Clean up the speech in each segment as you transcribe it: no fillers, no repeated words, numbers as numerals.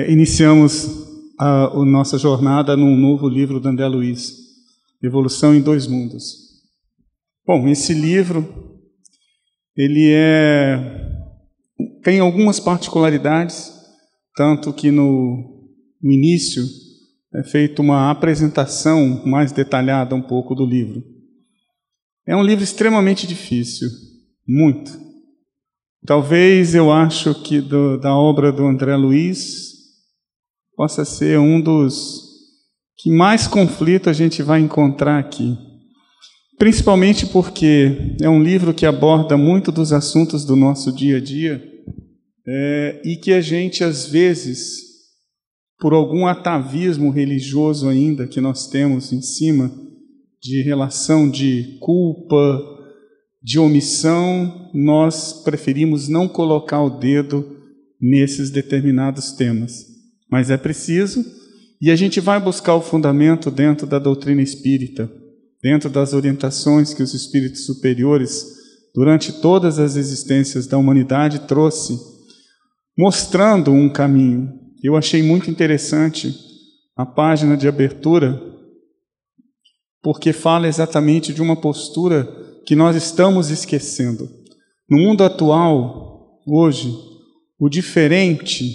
Iniciamos a nossa jornada num novo livro do André Luiz, Evolução em Dois Mundos. Bom, esse livro ele tem algumas particularidades, tanto que no início é feita uma apresentação mais detalhada um pouco do livro. É um livro extremamente difícil, muito. Talvez eu acho que da obra do André Luiz possa ser um dos que mais conflito a gente vai encontrar aqui. Principalmente porque é um livro que aborda muito dos assuntos do nosso dia a dia e que a gente, às vezes, por algum atavismo religioso ainda que nós temos em cima de relação de culpa, de omissão, nós preferimos não colocar o dedo nesses determinados temas. Mas é preciso, e a gente vai buscar o fundamento dentro da doutrina espírita, dentro das orientações que os espíritos superiores, durante todas as existências da humanidade, trouxe, mostrando um caminho. Eu achei muito interessante a página de abertura, porque fala exatamente de uma postura que nós estamos esquecendo. No mundo atual, hoje, o diferente,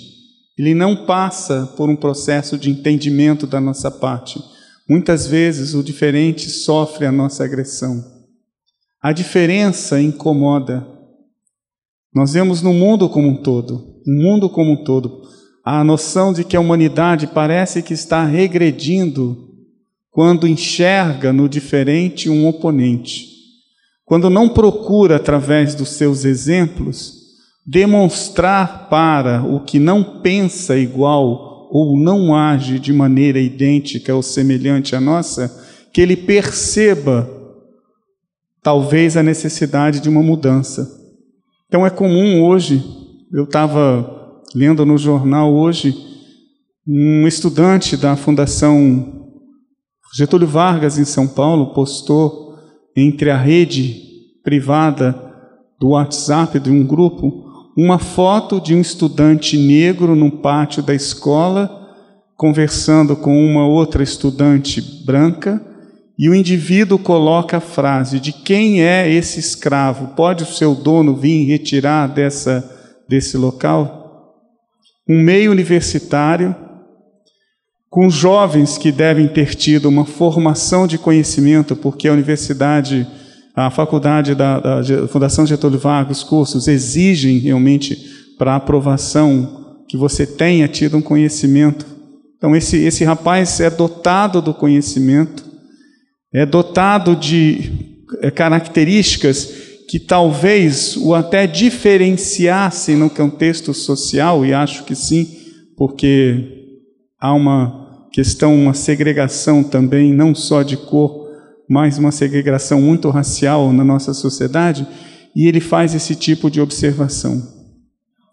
ele não passa por um processo de entendimento da nossa parte. Muitas vezes o diferente sofre a nossa agressão. A diferença incomoda. Nós vemos no mundo como um todo, a noção de que a humanidade parece que está regredindo quando enxerga no diferente um oponente. Quando não procura, através dos seus exemplos, demonstrar para o que não pensa igual ou não age de maneira idêntica ou semelhante à nossa, que ele perceba, talvez, a necessidade de uma mudança. Então é comum hoje, eu estava lendo no jornal hoje, um estudante da Fundação Getúlio Vargas, em São Paulo, postou entre a rede privada do WhatsApp de um grupo uma foto de um estudante negro no pátio da escola conversando com uma outra estudante branca, e o indivíduo coloca a frase: de quem é esse escravo? Pode o seu dono vir retirar desse local? Um meio universitário com jovens que devem ter tido uma formação de conhecimento, porque a faculdade da Fundação Getúlio Vargas, os cursos exigem realmente para aprovação que você tenha tido um conhecimento. Então esse rapaz é dotado do conhecimento, é dotado de características que talvez o até diferenciassem no contexto social, e acho que sim, porque há uma questão, uma segregação também, não só de cor, mas uma segregação muito racial na nossa sociedade, e ele faz esse tipo de observação.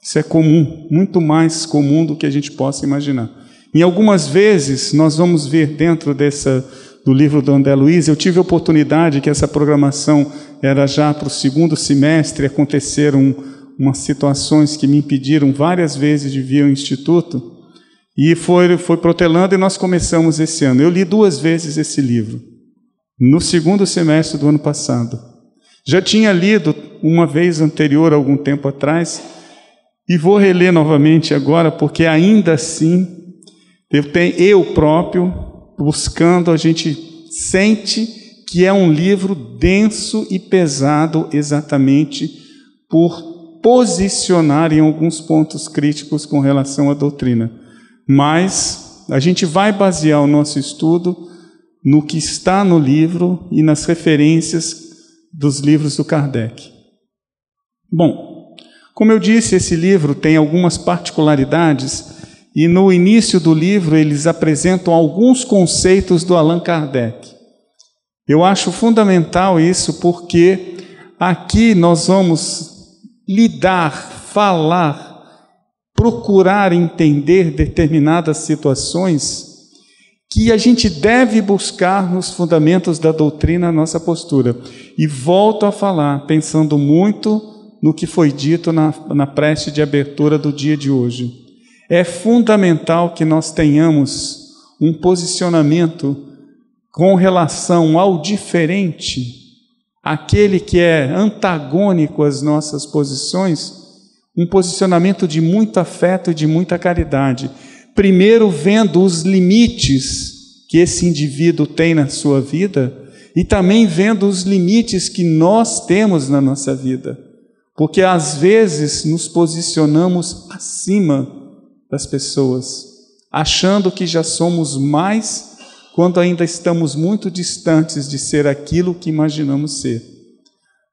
Isso é comum, muito mais comum do que a gente possa imaginar. Em algumas vezes, nós vamos ver dentro do livro do André Luiz, eu tive a oportunidade, que essa programação era já para o segundo semestre, aconteceram umas situações que me impediram várias vezes de vir ao Instituto, e foi protelando, e nós começamos esse ano. Eu li 2 vezes esse livro, no segundo semestre do ano passado. Já tinha lido uma vez anterior, algum tempo atrás, e vou reler novamente agora, porque ainda assim, eu próprio, buscando, a gente sente que é um livro denso e pesado, exatamente por posicionar em alguns pontos críticos com relação à doutrina. Mas a gente vai basear o nosso estudo no que está no livro e nas referências dos livros do Kardec. Bom, como eu disse, esse livro tem algumas particularidades, e no início do livro eles apresentam alguns conceitos do Allan Kardec. Eu acho fundamental isso, porque aqui nós vamos lidar, falar, procurar entender determinadas situações que a gente deve buscar nos fundamentos da doutrina a nossa postura. E volto a falar, pensando muito no que foi dito na prece de abertura do dia de hoje. é fundamental que nós tenhamos um posicionamento com relação ao diferente, aquele que é antagônico às nossas posições, um posicionamento de muito afeto e de muita caridade. Primeiro, vendo os limites que esse indivíduo tem na sua vida e também vendo os limites que nós temos na nossa vida. Porque às vezes nos posicionamos acima das pessoas, achando que já somos mais, quando ainda estamos muito distantes de ser aquilo que imaginamos ser.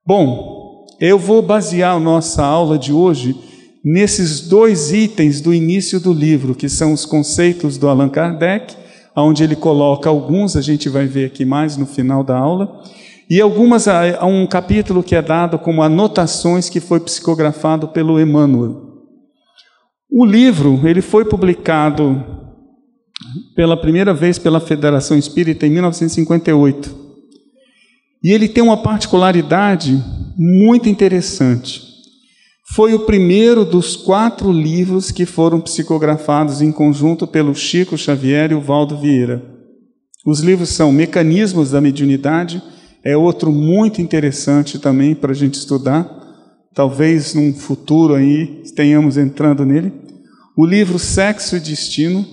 Bom, eu vou basear a nossa aula de hoje nesses 2 itens do início do livro, que são os conceitos do Allan Kardec, onde ele coloca alguns, a gente vai ver aqui mais no final da aula, e um capítulo que é dado como anotações que foi psicografado pelo Emmanuel. O livro ele foi publicado pela primeira vez pela Federação Espírita em 1958. E ele tem uma particularidade muito interessante. Foi o primeiro dos 4 livros que foram psicografados em conjunto pelo Chico Xavier e o Valdo Vieira. Os livros são Mecanismos da Mediunidade, é outro muito interessante também para a gente estudar. Talvez num futuro aí tenhamos entrando nele. O livro Sexo e Destino.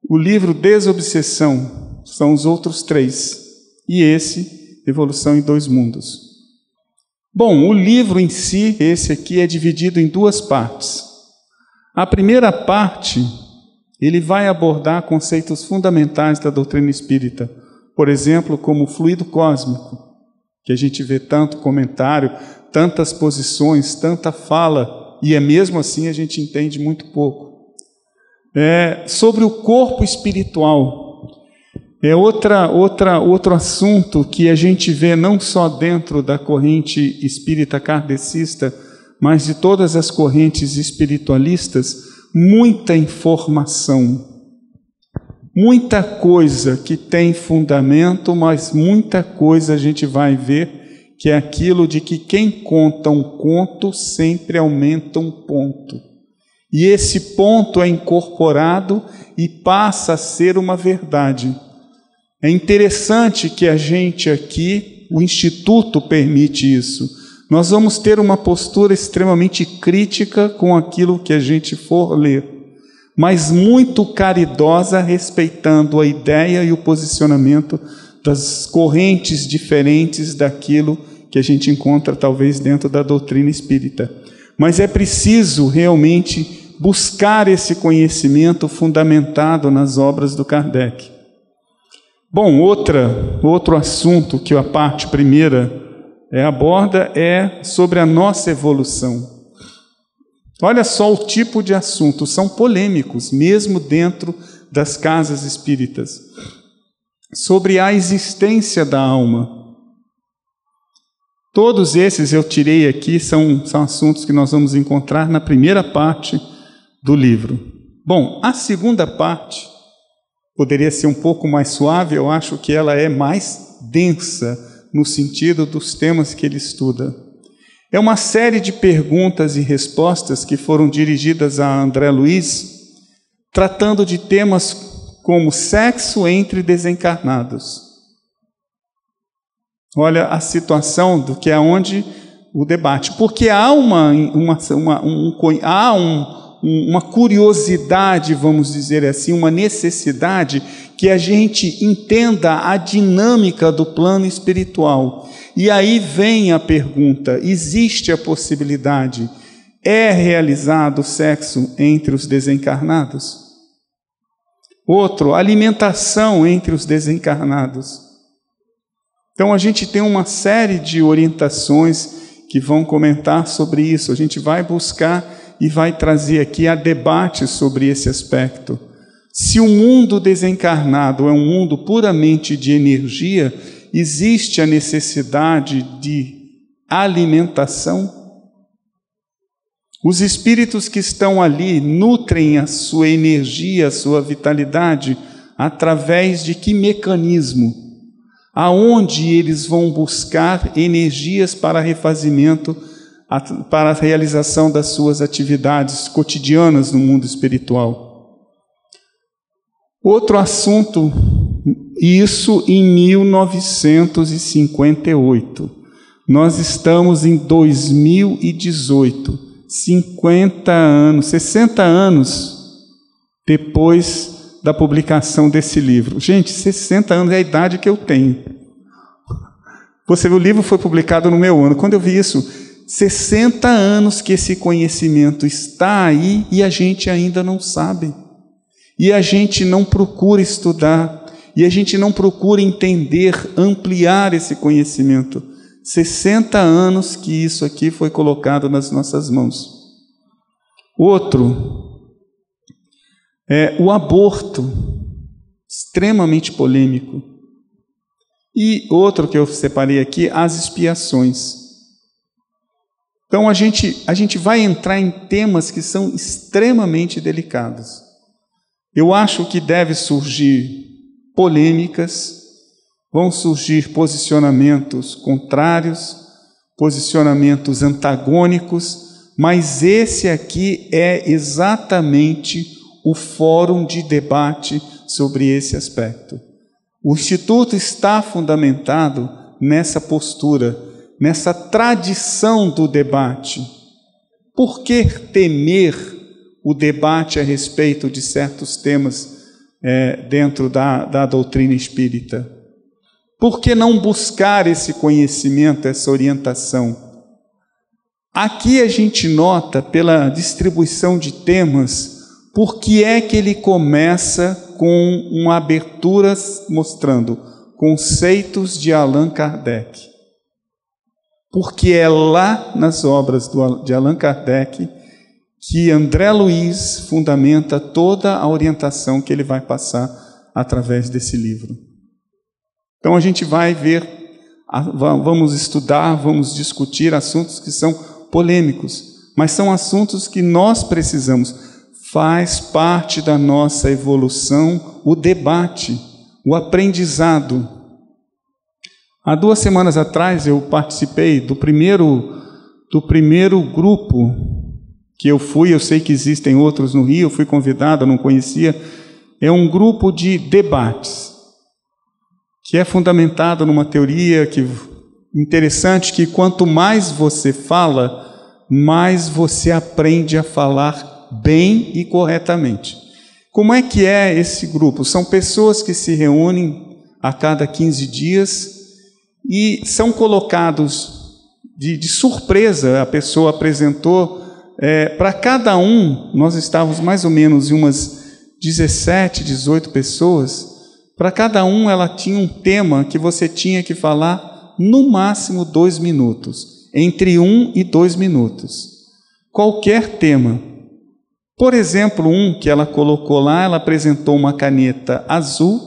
O livro Desobsessão. São os outros 3. E esse, Evolução em 2 Mundos. Bom, o livro em si, esse aqui, é dividido em 2 partes. A primeira parte, ele vai abordar conceitos fundamentais da doutrina espírita. Por exemplo, como o fluido cósmico, que a gente vê tanto comentário, tantas posições, tanta fala, e mesmo assim a gente entende muito pouco. Sobre o corpo espiritual, outro assunto que a gente vê não só dentro da corrente espírita kardecista, mas de todas as correntes espiritualistas, muita informação, muita coisa que tem fundamento, mas muita coisa a gente vai ver que é aquilo de que quem conta um conto sempre aumenta um ponto. E esse ponto é incorporado e passa a ser uma verdade. É interessante que a gente aqui, o Instituto permite isso. Nós vamos ter uma postura extremamente crítica com aquilo que a gente for ler, mas muito caridosa, respeitando a ideia e o posicionamento das correntes diferentes daquilo que a gente encontra talvez dentro da doutrina espírita. Mas é preciso realmente buscar esse conhecimento fundamentado nas obras do Kardec. Bom, outro assunto que a parte primeira aborda é sobre a nossa evolução. Olha só o tipo de assunto, são polêmicos, mesmo dentro das casas espíritas. Sobre a existência da alma. Todos esses eu tirei aqui, são assuntos que nós vamos encontrar na primeira parte do livro. Bom, a segunda parte poderia ser um pouco mais suave, eu acho que ela é mais densa no sentido dos temas que ele estuda. É uma série de perguntas e respostas que foram dirigidas a André Luiz, tratando de temas como sexo entre desencarnados. Olha a situação do que é onde o debate. Porque há uma curiosidade, vamos dizer assim, uma necessidade que a gente entenda a dinâmica do plano espiritual. E aí vem a pergunta, existe a possibilidade, é realizado o sexo entre os desencarnados? Outro, alimentação entre os desencarnados. Então a gente tem uma série de orientações que vão comentar sobre isso. A gente vai buscar e vai trazer aqui a debate sobre esse aspecto. Se o mundo desencarnado é um mundo puramente de energia, existe a necessidade de alimentação? Os espíritos que estão ali nutrem a sua energia, a sua vitalidade, através de que mecanismo? Aonde eles vão buscar energias para refazimento para a realização das suas atividades cotidianas no mundo espiritual. Outro assunto, isso em 1958. Nós estamos em 2018, 50 anos, 60 anos depois da publicação desse livro. Gente, 60 anos é a idade que eu tenho. Você viu, o livro foi publicado no meu ano. Quando eu vi isso, 60 anos que esse conhecimento está aí e a gente ainda não sabe. E a gente não procura estudar. E a gente não procura entender, ampliar esse conhecimento. 60 anos que isso aqui foi colocado nas nossas mãos. Outro é o aborto, extremamente polêmico. E outro que eu separei aqui, as expiações. Então a gente vai entrar em temas que são extremamente delicados. Eu acho que deve surgir polêmicas, vão surgir posicionamentos contrários, posicionamentos antagônicos, mas esse aqui é exatamente o fórum de debate sobre esse aspecto. O Instituto está fundamentado nessa postura, nessa tradição do debate. Por que temer o debate a respeito de certos temas dentro da doutrina espírita? Por que não buscar esse conhecimento, essa orientação? Aqui a gente nota, pela distribuição de temas, por que é que ele começa com uma abertura mostrando conceitos de Allan Kardec. Porque é lá nas obras de Allan Kardec que André Luiz fundamenta toda a orientação que ele vai passar através desse livro. Então a gente vai ver, vamos estudar, vamos discutir assuntos que são polêmicos, mas são assuntos que nós precisamos. Faz parte da nossa evolução o debate, o aprendizado. Há 2 semanas atrás eu participei do primeiro grupo que eu fui, eu sei que existem outros no Rio, eu fui convidado, eu não conhecia, é um grupo de debates, que é fundamentado numa teoria interessante, que quanto mais você fala, mais você aprende a falar bem e corretamente. Como é que é esse grupo? São pessoas que se reúnem a cada 15 dias e são colocados de surpresa. A pessoa apresentou para cada um, nós estávamos mais ou menos em umas 17, 18 pessoas, para cada um ela tinha um tema que você tinha que falar no máximo 2 minutos, entre 1 e 2 minutos, qualquer tema. Por exemplo, que ela colocou lá, ela apresentou uma caneta azul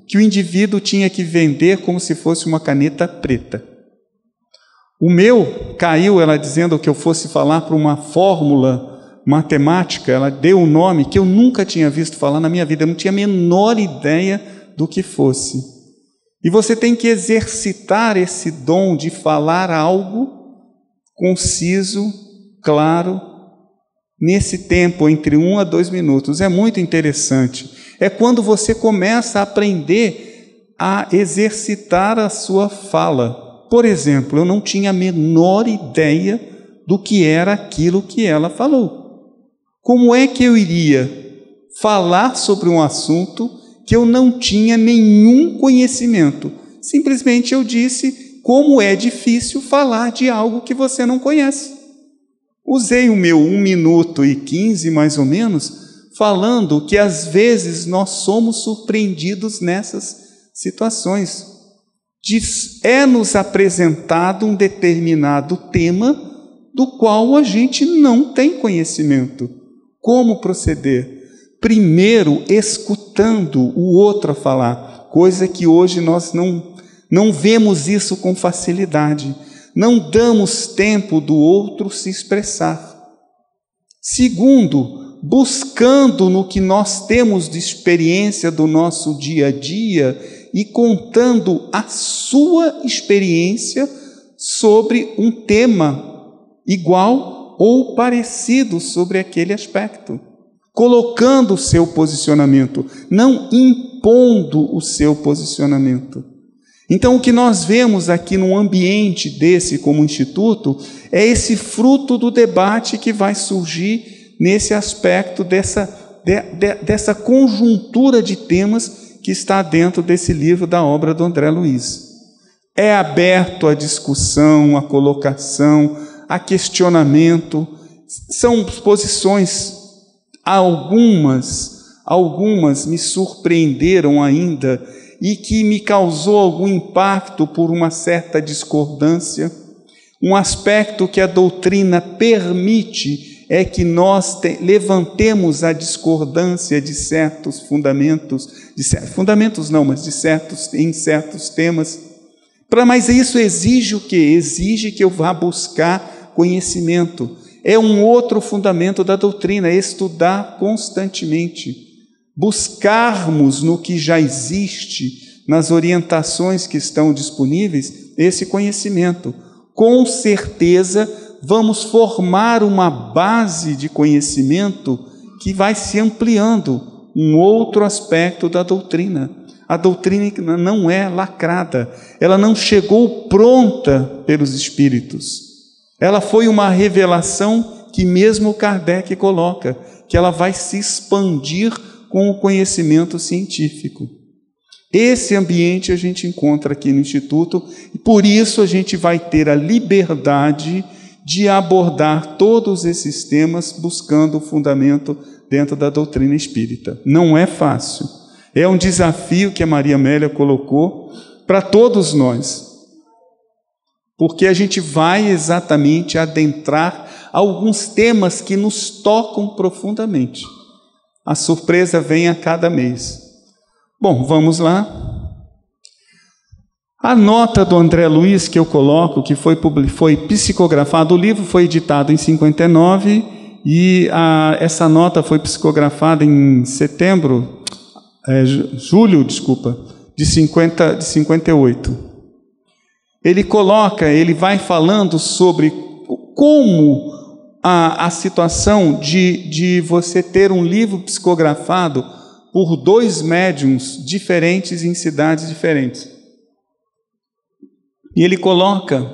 que o indivíduo tinha que vender como se fosse uma caneta preta. O meu caiu, ela dizendo que eu fosse falar para uma fórmula matemática, ela deu um nome que eu nunca tinha visto falar na minha vida, eu não tinha a menor ideia do que fosse. E você tem que exercitar esse dom de falar algo conciso, claro, nesse tempo, entre 1 a 2 minutos. É muito interessante. É quando você começa a aprender a exercitar a sua fala. Por exemplo, eu não tinha a menor ideia do que era aquilo que ela falou. Como é que eu iria falar sobre um assunto que eu não tinha nenhum conhecimento? Simplesmente eu disse como é difícil falar de algo que você não conhece. Usei o meu 1 minuto e 15, mais ou menos, falando que às vezes nós somos surpreendidos nessas situações. É-nos apresentado um determinado tema do qual a gente não tem conhecimento. Como proceder? Primeiro, escutando o outro a falar, coisa que hoje nós não vemos isso com facilidade. Não damos tempo do outro se expressar. Segundo, buscando no que nós temos de experiência do nosso dia a dia e contando a sua experiência sobre um tema igual ou parecido sobre aquele aspecto, colocando o seu posicionamento, não impondo o seu posicionamento. Então, o que nós vemos aqui num ambiente desse como instituto é esse fruto do debate que vai surgir nesse aspecto dessa conjuntura de temas que está dentro desse livro da obra do André Luiz. É aberto à discussão, à colocação, a questionamento. São posições, algumas me surpreenderam ainda e que me causou algum impacto por uma certa discordância. Um aspecto que a doutrina permite é que nós levantemos a discordância de certos fundamentos, em certos temas. Mas isso exige o quê? Exige que eu vá buscar conhecimento. É um outro fundamento da doutrina, estudar constantemente. Buscarmos no que já existe, nas orientações que estão disponíveis, esse conhecimento. Com certeza, vamos formar uma base de conhecimento que vai se ampliando, um outro aspecto da doutrina. A doutrina não é lacrada, ela não chegou pronta pelos Espíritos. Ela foi uma revelação que mesmo Kardec coloca, que ela vai se expandir com o conhecimento científico. Esse ambiente a gente encontra aqui no Instituto, e por isso a gente vai ter a liberdade de abordar todos esses temas buscando o fundamento dentro da doutrina espírita. Não é fácil. É um desafio que a Maria Amélia colocou para todos nós, porque a gente vai exatamente adentrar alguns temas que nos tocam profundamente. A surpresa vem a cada mês. Bom, vamos lá. A nota do André Luiz que eu coloco, que foi psicografado, o livro foi editado em 59 e essa nota foi psicografada em julho de 58. Ele vai falando sobre como a situação de você ter um livro psicografado por 2 médiuns diferentes em cidades diferentes. E ele coloca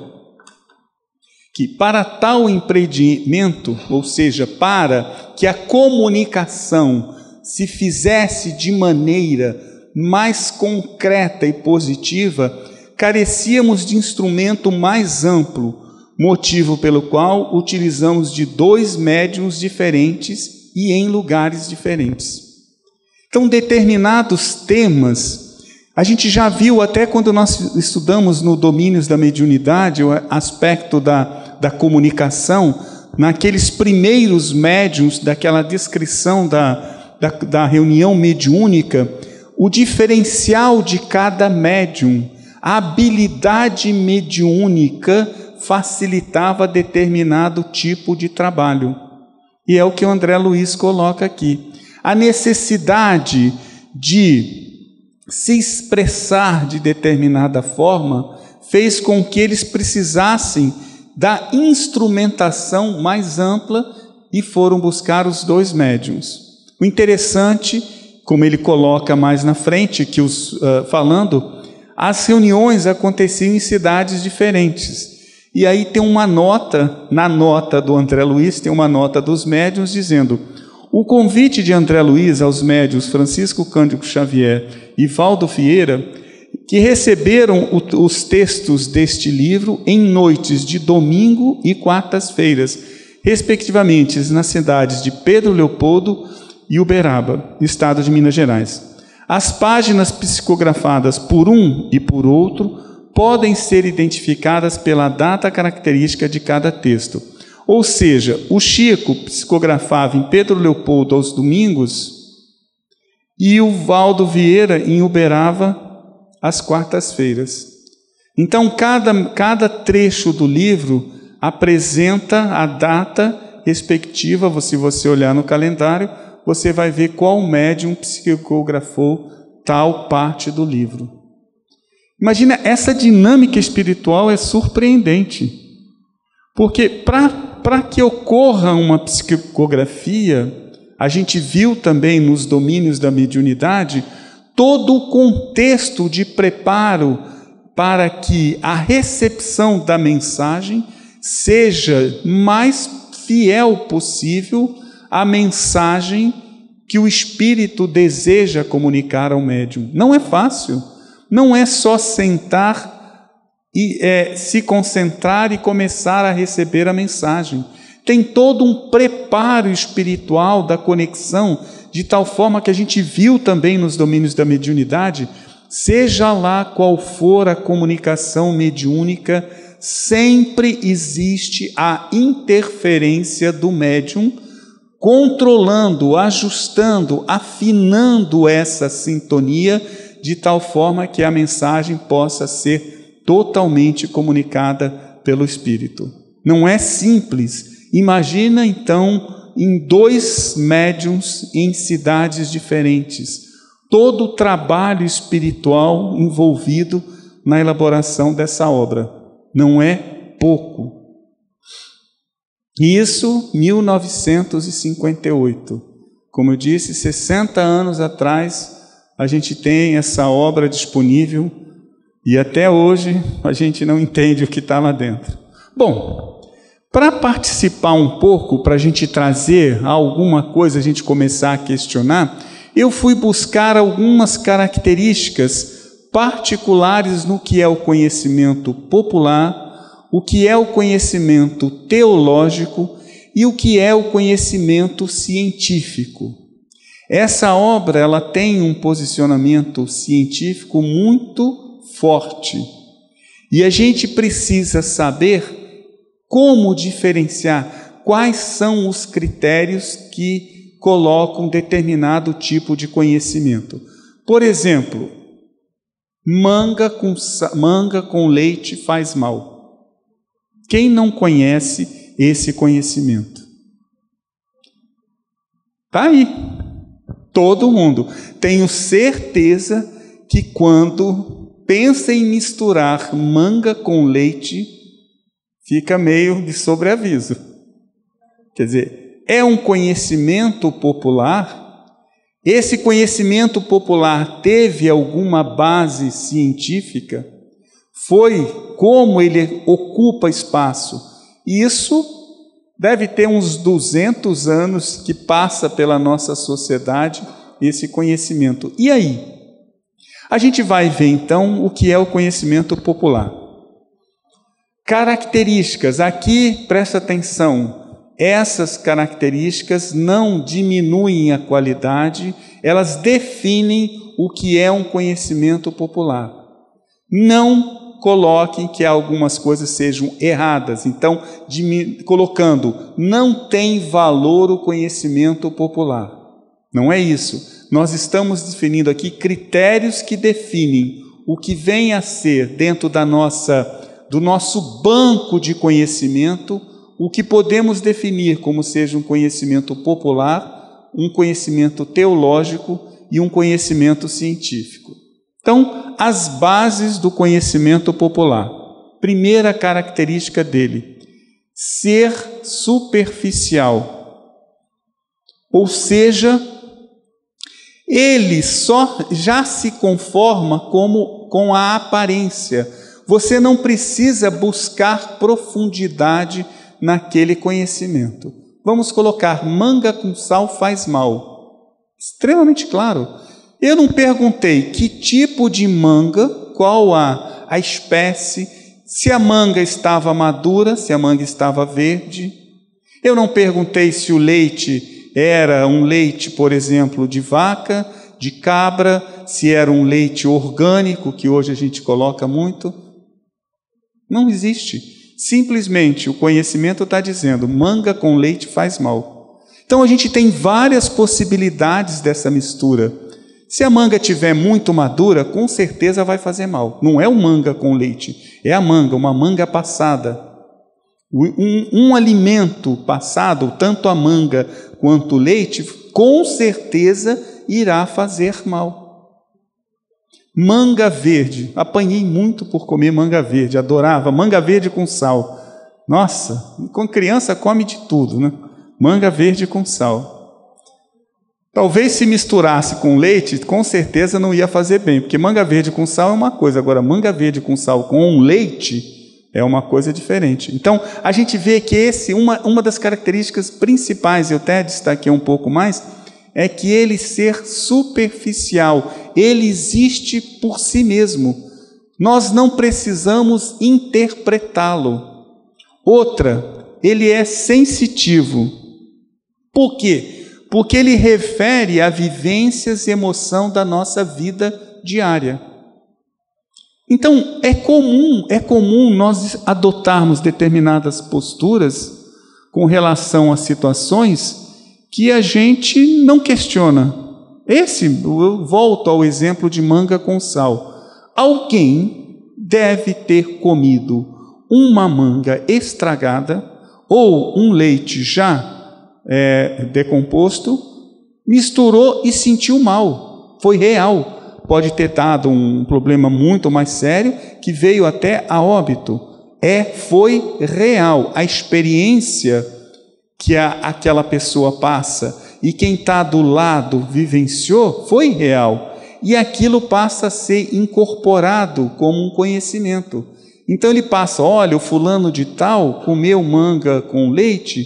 que para tal empreendimento, ou seja, para que a comunicação se fizesse de maneira mais concreta e positiva, carecíamos de instrumento mais amplo, motivo pelo qual utilizamos de 2 médiuns diferentes e em lugares diferentes. Então, determinados temas, a gente já viu até quando nós estudamos no Domínios da Mediunidade, o aspecto da comunicação, naqueles primeiros médiuns, daquela descrição da reunião mediúnica, o diferencial de cada médium, a habilidade mediúnica facilitava determinado tipo de trabalho. E é o que o André Luiz coloca aqui. A necessidade de se expressar de determinada forma fez com que eles precisassem da instrumentação mais ampla e foram buscar os 2 médiuns. O interessante, como ele coloca mais na frente, falando, as reuniões aconteciam em cidades diferentes. E aí tem uma nota, na nota do André Luiz, tem uma nota dos médiuns dizendo: o convite de André Luiz aos médiuns Francisco Cândido Xavier e Valdo Vieira, que receberam os textos deste livro em noites de domingo e quartas-feiras, respectivamente nas cidades de Pedro Leopoldo e Uberaba, estado de Minas Gerais. As páginas psicografadas por um e por outro podem ser identificadas pela data característica de cada texto. Ou seja, o Chico psicografava em Pedro Leopoldo aos domingos e o Valdo Vieira em Uberaba às quartas-feiras. Então, cada trecho do livro apresenta a data respectiva. Se você olhar no calendário, você vai ver qual médium psicografou tal parte do livro. Imagina, essa dinâmica espiritual é surpreendente, porque para para que ocorra uma psicografia, a gente viu também nos domínios da mediunidade todo o contexto de preparo para que a recepção da mensagem seja mais fiel possível à mensagem que o espírito deseja comunicar ao médium. Não é fácil, não é só sentar e se concentrar e começar a receber a mensagem. Tem todo um preparo espiritual da conexão, de tal forma que a gente viu também nos domínios da mediunidade, seja lá qual for a comunicação mediúnica, sempre existe a interferência do médium, controlando, ajustando, afinando essa sintonia, de tal forma que a mensagem possa ser totalmente comunicada pelo Espírito. Não é simples. Imagina, então, em 2 médiuns em cidades diferentes, todo o trabalho espiritual envolvido na elaboração dessa obra. Não é pouco. Isso, 1958. Como eu disse, 60 anos atrás, a gente tem essa obra disponível e até hoje a gente não entende o que está lá dentro. Bom, para participar um pouco, para a gente trazer alguma coisa, a gente começar a questionar, eu fui buscar algumas características particulares no que é o conhecimento popular, o que é o conhecimento teológico e o que é o conhecimento científico. Essa obra ela tem um posicionamento científico muito forte e a gente precisa saber como diferenciar quais são os critérios que colocam determinado tipo de conhecimento. Por exemplo, manga com leite faz mal. Quem não conhece esse conhecimento? Está aí. Todo mundo. Tenho certeza que quando pensa em misturar manga com leite, fica meio de sobreaviso. Quer dizer, é um conhecimento popular. Esse conhecimento popular teve alguma base científica? Foi como ele ocupa espaço? Isso deve ter uns 200 anos que passa pela nossa sociedade esse conhecimento. E aí? A gente vai ver então o que é o conhecimento popular. Características, aqui presta atenção, essas características não diminuem a qualidade, elas definem o que é um conhecimento popular. Não coloquem que algumas coisas sejam erradas, então colocando, não tem valor o conhecimento popular. Não é isso. Nós estamos definindo aqui critérios que definem o que vem a ser dentro do nosso banco de conhecimento, o que podemos definir como seja um conhecimento popular, um conhecimento teológico e um conhecimento científico. Então, as bases do conhecimento popular. Primeira característica dele, ser superficial. Ou seja, ele já se conforma com a aparência. Você não precisa buscar profundidade naquele conhecimento. Vamos colocar manga com sal faz mal. Extremamente claro. Eu não perguntei que tipo de manga, qual a espécie, se a manga estava madura, se a manga estava verde. Eu não perguntei se o leite era um leite, por exemplo, de vaca, de cabra, se era um leite orgânico, que hoje a gente coloca muito. Não existe. Simplesmente o conhecimento está dizendo, manga com leite faz mal. Então a gente tem várias possibilidades dessa mistura. Se a manga estiver muito madura, com certeza vai fazer mal. Não é o manga com leite, é a manga, uma manga passada. Um alimento passado, tanto a manga quanto o leite, com certeza irá fazer mal. Manga verde, apanhei muito por comer manga verde, adorava, manga verde com sal. Nossa, com criança come de tudo, né? Manga verde com sal. Talvez se misturasse com leite, com certeza não ia fazer bem, porque manga verde com sal é uma coisa, agora manga verde com sal com leite é uma coisa diferente. Então, a gente vê que uma das características principais, eu até destaquei um pouco mais, é que ele ser superficial, ele existe por si mesmo. Nós não precisamos interpretá-lo. Outra, ele é sensitivo. Por quê? Porque ele refere a vivências e emoção da nossa vida diária. Então, é comum nós adotarmos determinadas posturas com relação a situações que a gente não questiona. Eu volto ao exemplo de manga com sal. Alguém deve ter comido uma manga estragada ou um leite já decomposto, misturou e sentiu mal. Foi real. Pode ter dado um problema muito mais sério que veio até a óbito. Foi real. A experiência que aquela pessoa passa e quem está do lado vivenciou foi real. E aquilo passa a ser incorporado como um conhecimento. Então ele passa, olha, o fulano de tal comeu manga com leite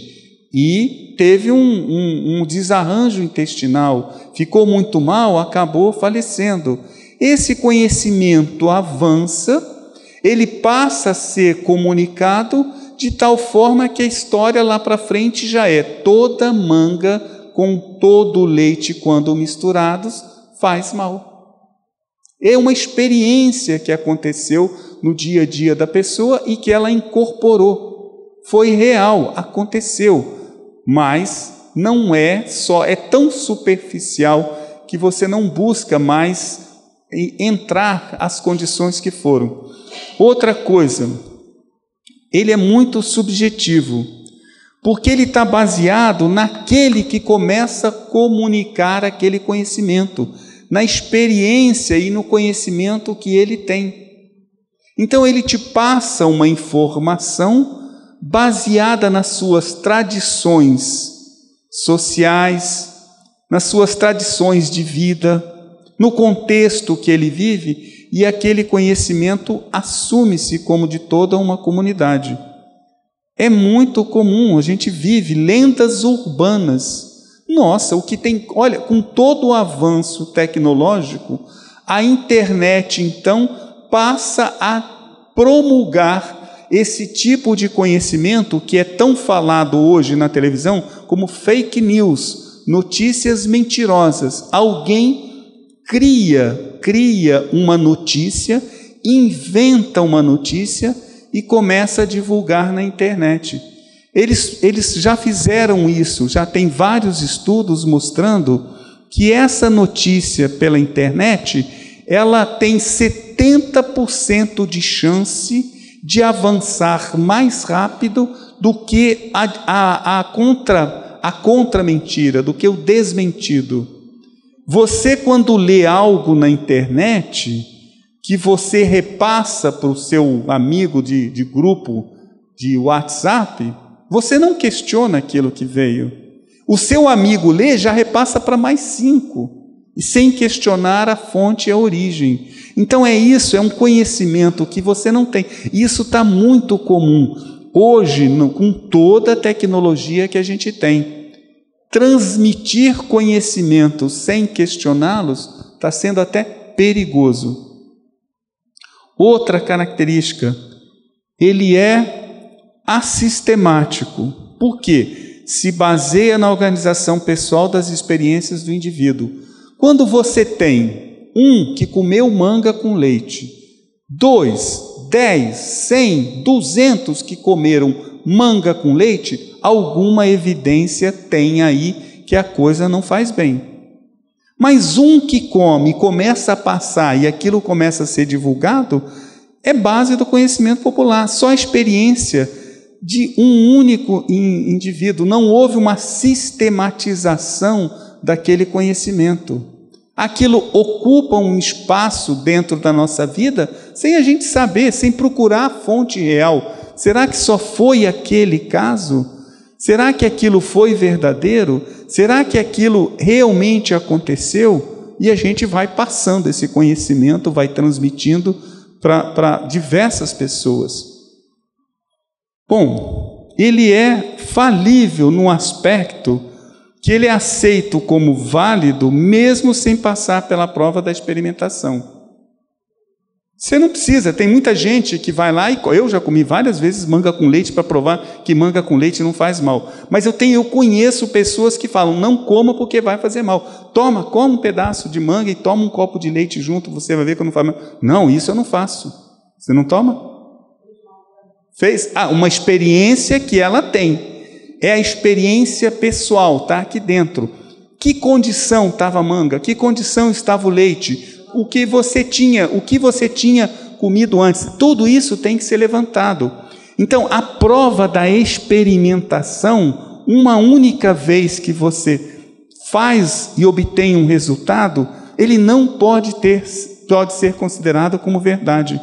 e teve um desarranjo intestinal, ficou muito mal, acabou falecendo. Esse conhecimento avança, ele passa a ser comunicado de tal forma que a história lá para frente já é toda manga com todo leite, quando misturados, faz mal. É uma experiência que aconteceu no dia a dia da pessoa e que ela incorporou. Foi real, aconteceu. Mas não é tão superficial que você não busca mais entrar as condições que foram. Outra coisa, ele é muito subjetivo, porque ele está baseado naquele que começa a comunicar aquele conhecimento, na experiência e no conhecimento que ele tem. Então ele te passa uma informação baseada nas suas tradições sociais, nas suas tradições de vida, no contexto que ele vive, e aquele conhecimento assume-se como de toda uma comunidade. É muito comum, a gente vive lendas urbanas. Nossa, olha, com todo o avanço tecnológico, a internet então passa a promulgar esse tipo de conhecimento que é tão falado hoje na televisão como fake news, notícias mentirosas. Alguém cria uma notícia, inventa uma notícia e começa a divulgar na internet. Eles já fizeram isso, já tem vários estudos mostrando que essa notícia pela internet, ela tem 70% de chance de avançar mais rápido do que a contra-mentira, do que o desmentido. Você, quando lê algo na internet, que você repassa para o seu amigo de grupo de WhatsApp, você não questiona aquilo que veio. O seu amigo lê, já repassa para mais 5, e sem questionar a fonte e a origem. Então é um conhecimento que você não tem. Isso está muito comum hoje, com toda a tecnologia que a gente tem. Transmitir conhecimentos sem questioná-los está sendo até perigoso. Outra característica, ele é assistemático. Por quê? Se baseia na organização pessoal das experiências do indivíduo. Quando você tem que comeu manga com leite, 2, 10, 100, 200 que comeram manga com leite, alguma evidência tem aí que a coisa não faz bem. Mas que come e começa a passar e aquilo começa a ser divulgado, é base do conhecimento popular. Só a experiência de um único indivíduo, não houve uma sistematização daquele conhecimento. Aquilo ocupa um espaço dentro da nossa vida sem a gente saber, sem procurar a fonte real, Será que só foi aquele caso? Será que aquilo foi verdadeiro? Será que aquilo realmente aconteceu? E a gente vai passando esse conhecimento, vai transmitindo para diversas pessoas. Bom, ele é falível no aspecto que ele é aceito como válido, mesmo sem passar pela prova da experimentação. Você não precisa, tem muita gente que vai lá, e eu já comi várias vezes manga com leite para provar que manga com leite não faz mal. Mas eu conheço pessoas que falam, não coma porque vai fazer mal. Coma um pedaço de manga e toma um copo de leite junto, você vai ver que não faz mal. Não, isso eu não faço. Você não toma? Fez? Uma experiência que ela tem. É a experiência pessoal, está aqui dentro. Que condição estava a manga? Que condição estava o leite? O que você tinha comido antes? Tudo isso tem que ser levantado. Então, a prova da experimentação, uma única vez que você faz e obtém um resultado, ele não pode ser considerado como verdade.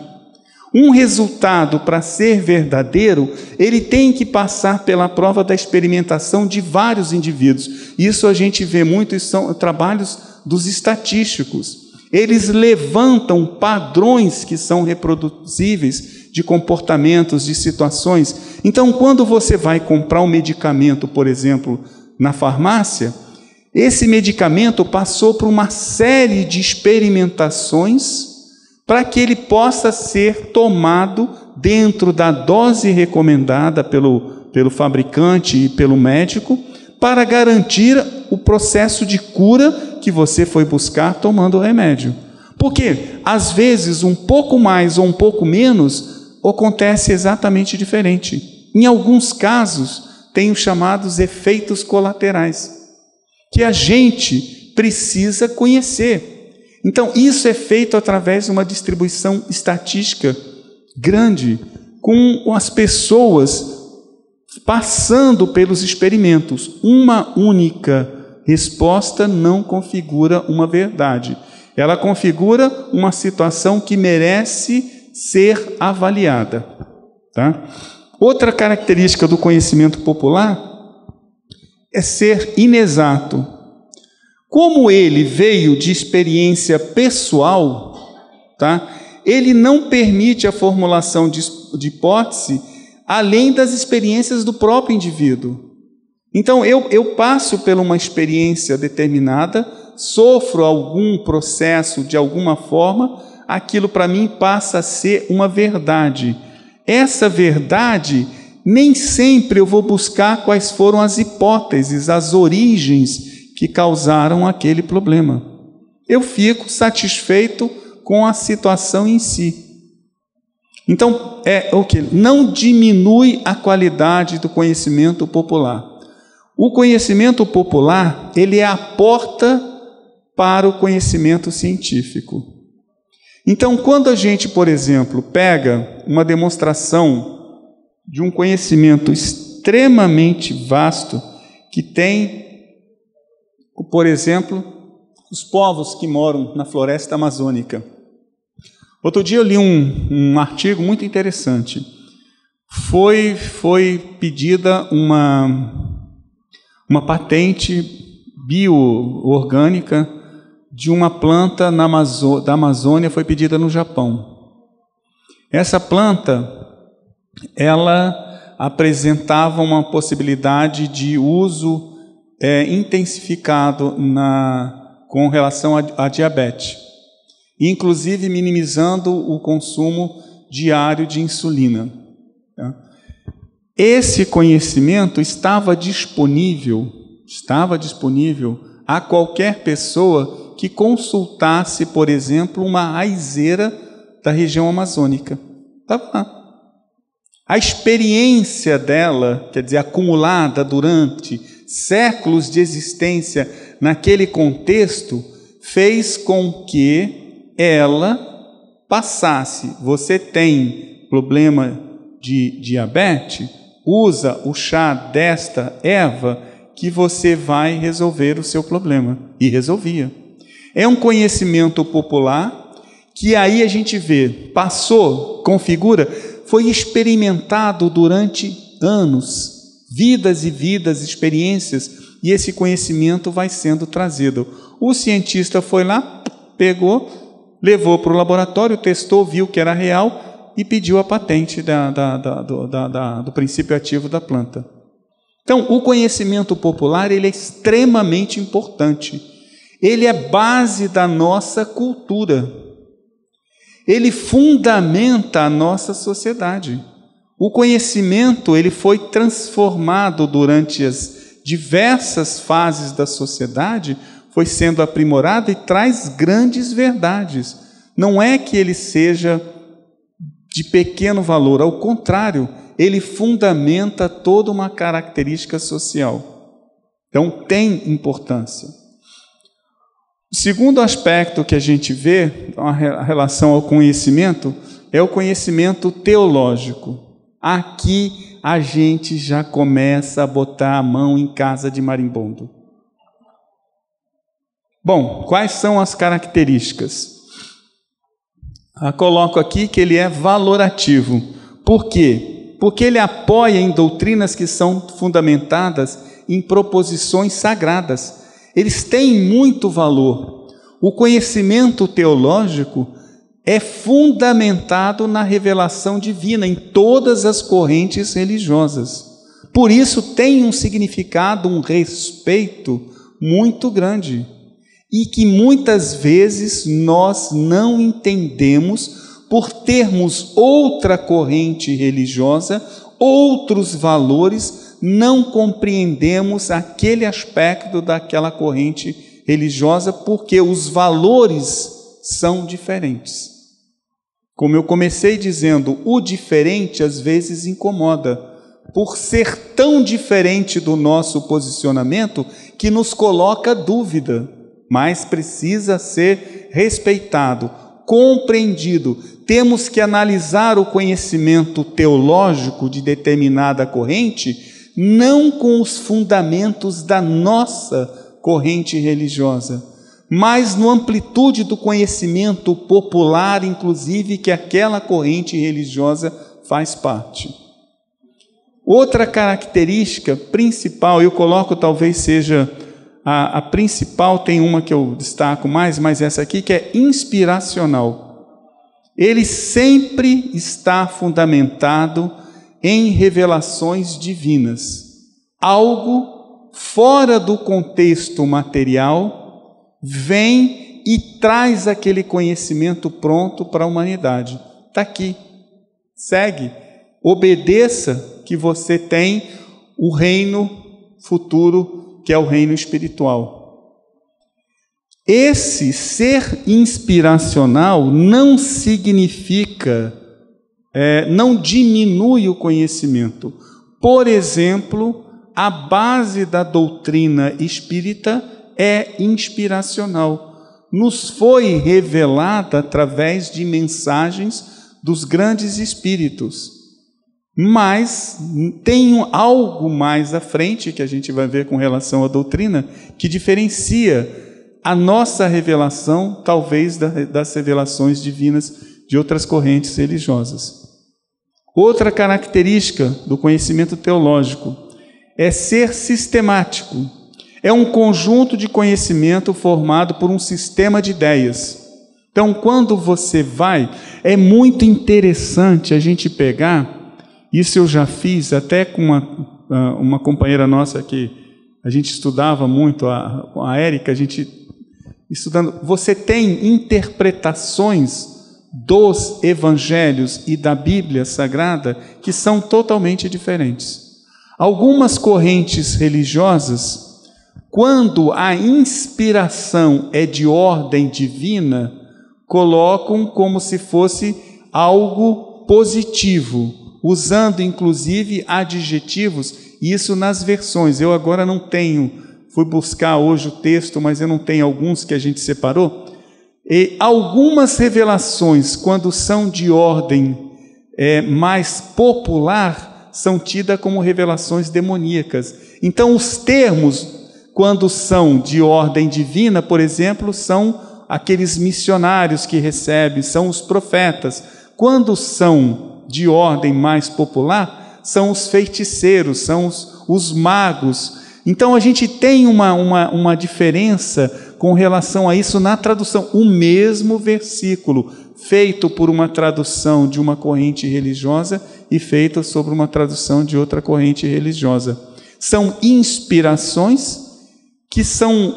Um resultado, para ser verdadeiro, ele tem que passar pela prova da experimentação de vários indivíduos. Isso a gente vê muito, isso são trabalhos dos estatísticos. Eles levantam padrões que são reproduzíveis de comportamentos, de situações. Então, quando você vai comprar um medicamento, por exemplo, na farmácia, esse medicamento passou por uma série de experimentações para que ele possa ser tomado dentro da dose recomendada pelo fabricante e pelo médico, para garantir o processo de cura que você foi buscar tomando o remédio. Porque, às vezes, um pouco mais ou um pouco menos, acontece exatamente diferente. Em alguns casos, tem os chamados efeitos colaterais, que a gente precisa conhecer. Então, isso é feito através de uma distribuição estatística grande, com as pessoas passando pelos experimentos. Uma única resposta não configura uma verdade. Ela configura uma situação que merece ser avaliada. Tá? Outra característica do conhecimento popular é ser inexato. Como ele veio de experiência pessoal, tá? Ele não permite a formulação de hipótese além das experiências do próprio indivíduo. Então, eu passo por uma experiência determinada, sofro algum processo de alguma forma, aquilo para mim passa a ser uma verdade. Essa verdade, nem sempre eu vou buscar quais foram as hipóteses, as origens que causaram aquele problema. Eu fico satisfeito com a situação em si. Então, não diminui a qualidade do conhecimento popular. O conhecimento popular, ele é a porta para o conhecimento científico. Então, quando a gente, por exemplo, pega uma demonstração de um conhecimento extremamente vasto, que tem, por exemplo, os povos que moram na floresta amazônica. Outro dia eu li um artigo muito interessante. Foi pedida uma patente bioorgânica de uma planta da Amazônia, foi pedida no Japão. Essa planta, ela apresentava uma possibilidade de uso intensificado com relação à diabetes, inclusive minimizando o consumo diário de insulina. Esse conhecimento estava disponível a qualquer pessoa que consultasse, por exemplo, uma raizeira da região amazônica. Estava lá. A experiência dela, quer dizer, acumulada durante séculos de existência naquele contexto, fez com que ela passasse. Você tem problema de diabetes? Usa o chá desta erva que você vai resolver o seu problema. E resolvia. É um conhecimento popular que aí a gente vê, passou, configura, foi experimentado durante anos, vidas e vidas, experiências, e esse conhecimento vai sendo trazido. O cientista foi lá, pegou, levou para o laboratório, testou, viu que era real e pediu a patente do princípio ativo da planta. Então, o conhecimento popular ele é extremamente importante. Ele é base da nossa cultura. Ele fundamenta a nossa sociedade. O conhecimento ele foi transformado durante as diversas fases da sociedade, foi sendo aprimorado e traz grandes verdades. Não é que ele seja de pequeno valor, ao contrário, ele fundamenta toda uma característica social. Então, tem importância. O segundo aspecto que a gente vê, a relação ao conhecimento, é o conhecimento teológico. Aqui a gente já começa a botar a mão em casa de marimbondo. Bom, quais são as características? Eu coloco aqui que ele é valorativo. Por quê? Porque ele apoia em doutrinas que são fundamentadas em proposições sagradas. Eles têm muito valor. O conhecimento teológico é fundamentado na revelação divina em todas as correntes religiosas. Por isso tem um significado, um respeito muito grande. E que muitas vezes nós não entendemos por termos outra corrente religiosa, outros valores, não compreendemos aquele aspecto daquela corrente religiosa, porque os valores são diferentes. Como eu comecei dizendo, o diferente às vezes incomoda, por ser tão diferente do nosso posicionamento, que nos coloca dúvida, mas precisa ser respeitado, compreendido. Temos que analisar o conhecimento teológico de determinada corrente, não com os fundamentos da nossa corrente religiosa, mas na amplitude do conhecimento popular, inclusive, que aquela corrente religiosa faz parte. Outra característica principal, eu coloco talvez seja a principal, tem uma que eu destaco mais, mas essa aqui que é inspiracional. Ele sempre está fundamentado em revelações divinas. Algo fora do contexto material vem e traz aquele conhecimento pronto para a humanidade. Está aqui. Segue. Obedeça que você tem o reino futuro, que é o reino espiritual. Esse ser inspiracional não significa, não diminui o conhecimento. Por exemplo, a base da doutrina espírita é inspiracional. Nos foi revelada através de mensagens dos grandes espíritos. Mas tem algo mais à frente, que a gente vai ver com relação à doutrina, que diferencia a nossa revelação, talvez, das revelações divinas de outras correntes religiosas. Outra característica do conhecimento teológico é ser sistemático. É um conjunto de conhecimento formado por um sistema de ideias. Então, quando você vai, é muito interessante a gente pegar. Isso eu já fiz até com uma companheira nossa que a gente estudava muito, a Érica, a gente estudando. Você tem interpretações dos evangelhos e da Bíblia Sagrada que são totalmente diferentes. Algumas correntes religiosas, quando a inspiração é de ordem divina, colocam como se fosse algo positivo, usando inclusive adjetivos, isso nas versões. Eu agora não tenho, fui buscar hoje o texto, mas eu não tenho alguns que a gente separou. E algumas revelações, quando são de ordem mais popular, são tidas como revelações demoníacas. Então, os termos, quando são de ordem divina, por exemplo, são aqueles missionários que recebem, são os profetas. Quando são de ordem mais popular são os feiticeiros, são os magos. Então a gente tem uma diferença com relação a isso na tradução. O mesmo versículo, feito por uma tradução de uma corrente religiosa e feito sobre uma tradução de outra corrente religiosa. São inspirações que são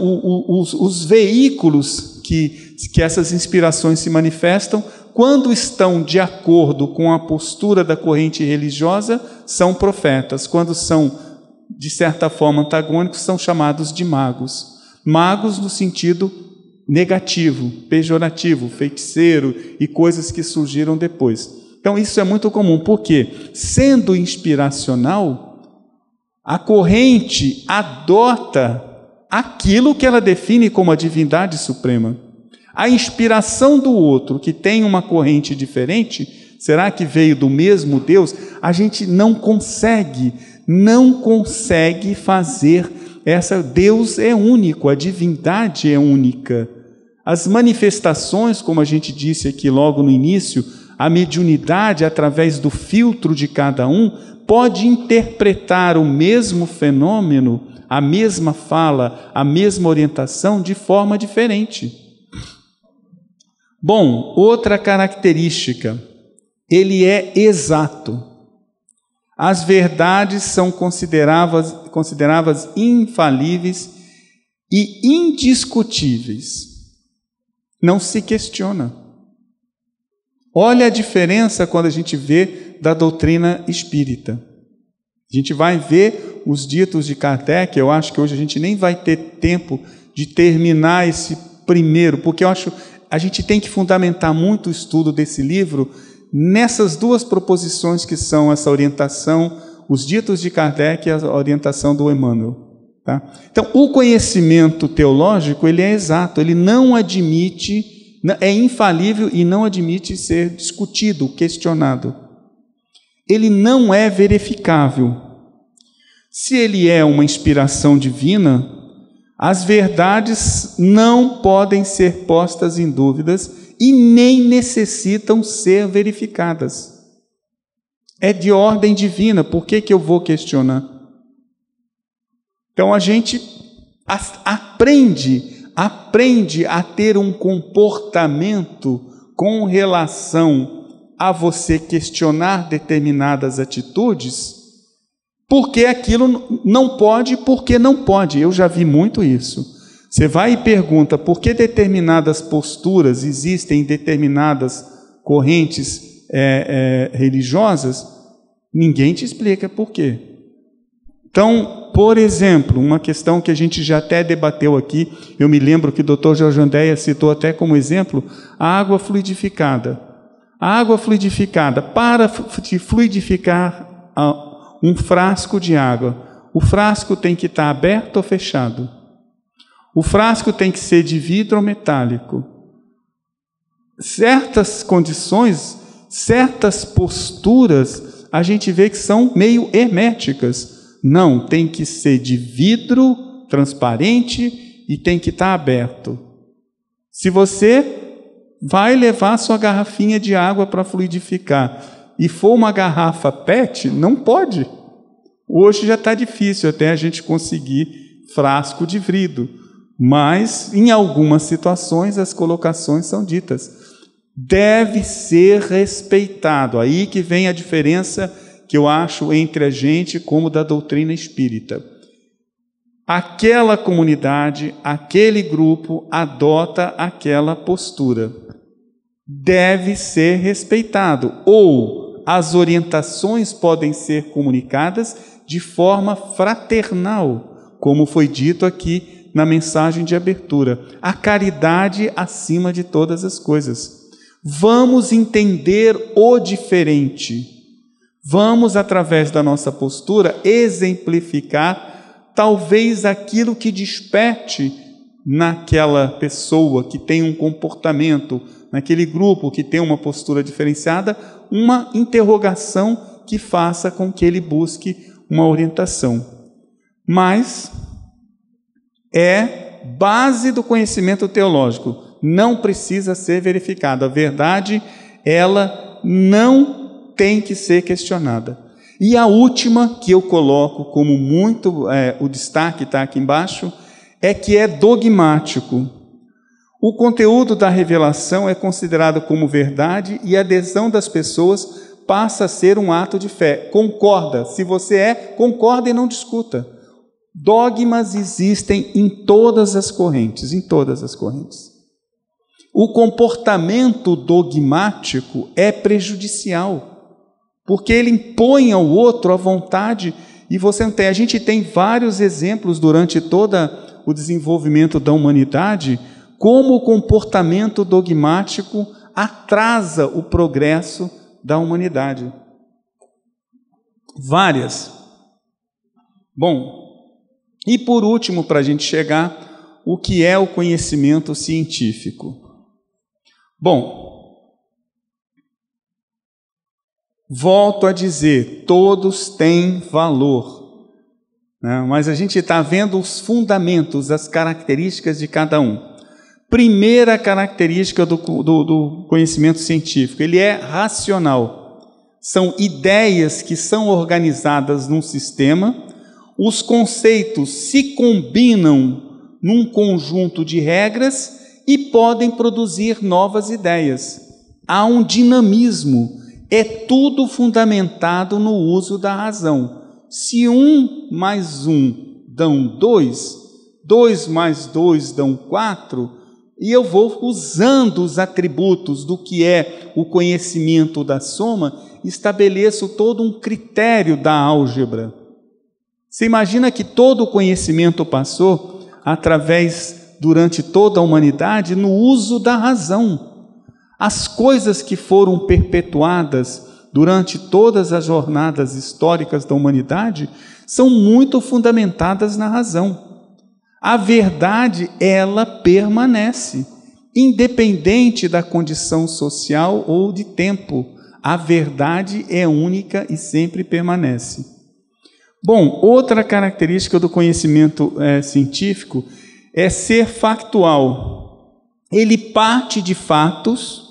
os veículos que essas inspirações se manifestam. Quando estão de acordo com a postura da corrente religiosa, são profetas. Quando são, de certa forma, antagônicos, são chamados de magos. Magos no sentido negativo, pejorativo, feiticeiro e coisas que surgiram depois. Então isso é muito comum, porque, sendo inspiracional, a corrente adota aquilo que ela define como a divindade suprema. A inspiração do outro, que tem uma corrente diferente, será que veio do mesmo Deus? A gente não consegue fazer essa. Deus é único, a divindade é única. As manifestações, como a gente disse aqui logo no início, a mediunidade, através do filtro de cada um, pode interpretar o mesmo fenômeno, a mesma fala, a mesma orientação de forma diferente. Bom, outra característica, ele é exato. As verdades são consideradas infalíveis e indiscutíveis. Não se questiona. Olha a diferença quando a gente vê da doutrina espírita. A gente vai ver os ditos de Kardec. Eu acho que hoje a gente nem vai ter tempo de terminar esse primeiro, porque eu acho a gente tem que fundamentar muito o estudo desse livro nessas duas proposições que são essa orientação, os ditos de Kardec e a orientação do Emmanuel. Tá? Então, o conhecimento teológico, ele é exato, ele não admite, é infalível e não admite ser discutido, questionado. Ele não é verificável. Se ele é uma inspiração divina, as verdades não podem ser postas em dúvidas e nem necessitam ser verificadas. É de ordem divina, por que eu vou questionar? Então a gente aprende a ter um comportamento com relação a você questionar determinadas atitudes, porque aquilo não pode, porque não pode. Eu já vi muito isso. Você vai e pergunta por que determinadas posturas existem em determinadas correntes religiosas, ninguém te explica por quê. Então, por exemplo, uma questão que a gente já até debateu aqui, eu me lembro que o Dr. Jorge Andréa citou até como exemplo, a água fluidificada. A água fluidificada, para fluidificar um frasco de água, o frasco tem que estar aberto ou fechado? O frasco tem que ser de vidro ou metálico? Certas condições, certas posturas, a gente vê que são meio herméticas. Não, tem que ser de vidro, transparente e tem que estar aberto. Se você vai levar sua garrafinha de água para fluidificar e for uma garrafa PET, não pode. Hoje já está difícil até a gente conseguir frasco de vidro, mas em algumas situações as colocações são ditas. Deve ser respeitado. Aí que vem a diferença que eu acho entre a gente como da doutrina espírita. Aquela comunidade, aquele grupo adota aquela postura. Deve ser respeitado. Ou as orientações podem ser comunicadas de forma fraternal, como foi dito aqui na mensagem de abertura. A caridade acima de todas as coisas. Vamos entender o diferente. Vamos, através da nossa postura, exemplificar talvez aquilo que desperte naquela pessoa que tem um comportamento, naquele grupo que tem uma postura diferenciada, uma interrogação que faça com que ele busque uma orientação. Mas é base do conhecimento teológico, não precisa ser verificado. A verdade, ela não tem que ser questionada. E a última que eu coloco como muito, o destaque está aqui embaixo, é que é dogmático. O conteúdo da revelação é considerado como verdade e a adesão das pessoas passa a ser um ato de fé. Concorda. Se você concorda e não discuta. Dogmas existem em todas as correntes, O comportamento dogmático é prejudicial, porque ele impõe ao outro a vontade e você não tem. A gente tem vários exemplos durante todo o desenvolvimento da humanidade, como o comportamento dogmático atrasa o progresso da humanidade. Várias. Bom, e por último, para a gente chegar, o que é o conhecimento científico? Bom, volto a dizer, todos têm valor, né? Mas a gente está vendo os fundamentos, as características de cada um. Primeira característica do conhecimento científico, ele é racional. São ideias que são organizadas num sistema, os conceitos se combinam num conjunto de regras e podem produzir novas ideias. Há um dinamismo, é tudo fundamentado no uso da razão. Se 1 mais 1 dão 2, 2 mais 2 dão 4, e eu vou usando os atributos do que é o conhecimento da soma, estabeleço todo um critério da álgebra. Você imagina que todo o conhecimento passou durante toda a humanidade, no uso da razão. As coisas que foram perpetuadas durante todas as jornadas históricas da humanidade são muito fundamentadas na razão. A verdade, ela permanece, independente da condição social ou de tempo. A verdade é única e sempre permanece. Bom, outra característica do conhecimento científico é ser factual. Ele parte de fatos,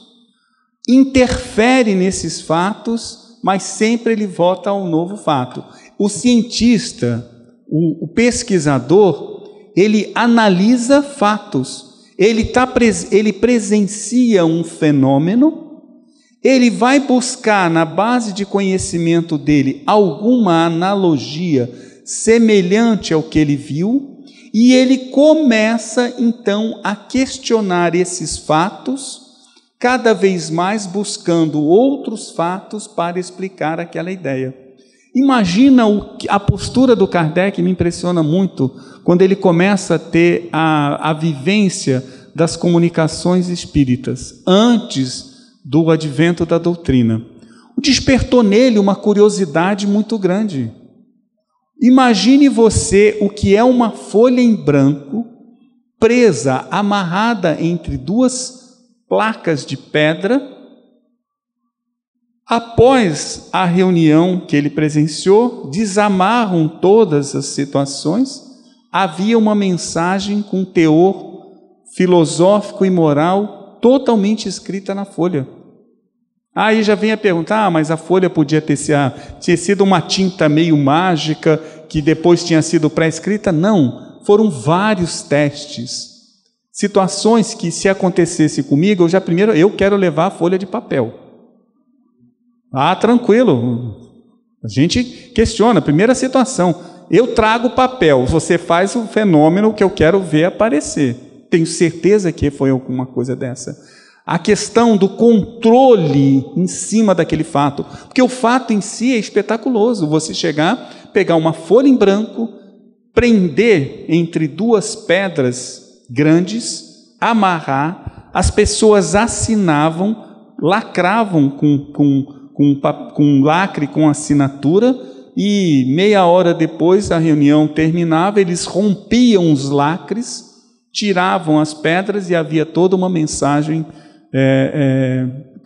interfere nesses fatos, mas sempre ele volta a um novo fato. O cientista, o pesquisador, ele analisa fatos, ele presencia um fenômeno, ele vai buscar na base de conhecimento dele alguma analogia semelhante ao que ele viu, e ele começa então a questionar esses fatos, cada vez mais buscando outros fatos para explicar aquela ideia. Imagina a postura do Kardec, me impressiona muito, quando ele começa a ter a vivência das comunicações espíritas, antes do advento da doutrina. Despertou nele uma curiosidade muito grande. Imagine você o que é uma folha em branco, presa, amarrada entre duas placas de pedra. Após a reunião que ele presenciou, desamarram todas as situações, havia uma mensagem com teor filosófico e moral totalmente escrita na folha. Aí já vem a pergunta, mas a folha podia tinha sido uma tinta meio mágica, que depois tinha sido pré-escrita? Não, foram vários testes. Situações que, se acontecesse comigo, eu quero levar a folha de papel. Tranquilo, a gente questiona. Primeira situação, eu trago papel, você faz o fenômeno que eu quero ver aparecer. Tenho certeza que foi alguma coisa dessa. A questão do controle em cima daquele fato, porque o fato em si é espetaculoso. Você chegar, pegar uma folha em branco, prender entre duas pedras grandes, amarrar, as pessoas assinavam, lacravam com lacre, com assinatura, e meia hora depois a reunião terminava, eles rompiam os lacres, tiravam as pedras e havia toda uma mensagem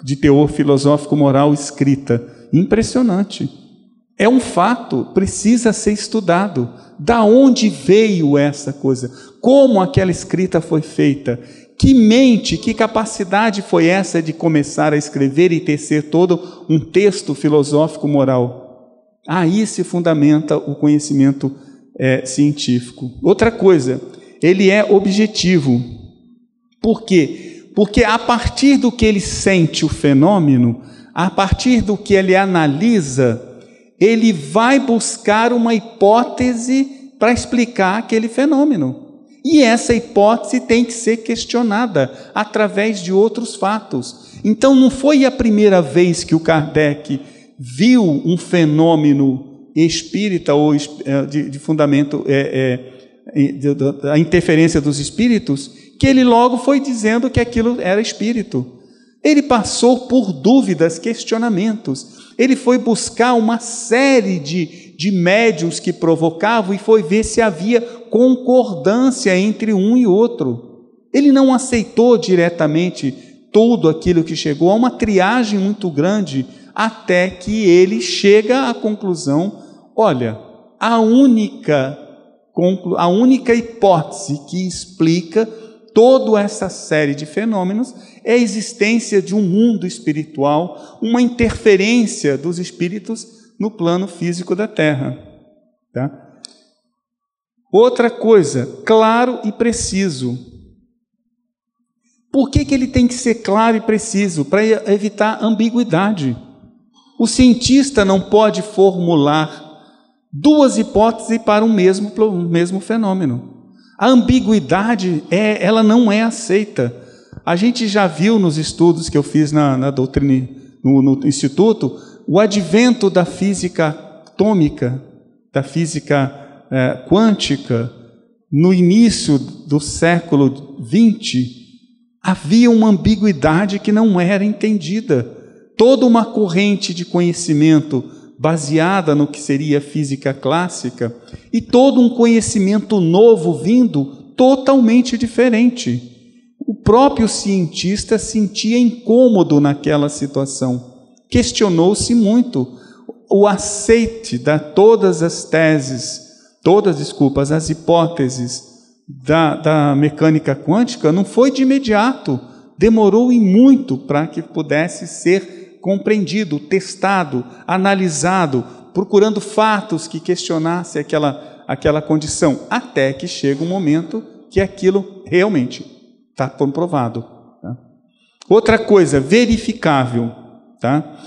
de teor filosófico-moral escrita. Impressionante. É um fato, precisa ser estudado. Da onde veio essa coisa? Como aquela escrita foi feita? Que mente, que capacidade foi essa de começar a escrever e tecer todo um texto filosófico moral? Aí se fundamenta o conhecimento científico. Outra coisa, ele é objetivo. Por quê? Porque a partir do que ele sente o fenômeno, a partir do que ele analisa, ele vai buscar uma hipótese para explicar aquele fenômeno. E essa hipótese tem que ser questionada através de outros fatos. Então não foi a primeira vez que o Kardec viu um fenômeno espírita ou de fundamento, a interferência dos espíritos, que ele logo foi dizendo que aquilo era espírito. Ele passou por dúvidas, questionamentos. Ele foi buscar uma série de médiuns que provocavam e foi ver se havia concordância entre um e outro. Ele não aceitou diretamente tudo aquilo que chegou, a uma triagem muito grande, até que ele chega à conclusão, olha, a única hipótese que explica toda essa série de fenômenos é a existência de um mundo espiritual, uma interferência dos espíritos no plano físico da Terra. Tá? Outra coisa, claro e preciso. Por que ele tem que ser claro e preciso? Para evitar ambiguidade. O cientista não pode formular duas hipóteses para um mesmo fenômeno. A ambiguidade, ela não é aceita. A gente já viu nos estudos que eu fiz na doutrina, no Instituto, o advento da física atômica, da física quântica. No início do século XX, havia uma ambiguidade que não era entendida. Toda uma corrente de conhecimento baseada no que seria a física clássica e todo um conhecimento novo vindo totalmente diferente. O próprio cientista sentia incômodo naquela situação. Questionou-se muito. O aceite de todas as as hipóteses da mecânica quântica não foi de imediato. Demorou e muito para que pudesse ser compreendido, testado, analisado, procurando fatos que questionassem aquela condição, até que chega um momento que aquilo realmente está comprovado. Tá? Outra coisa, verificável. Tá?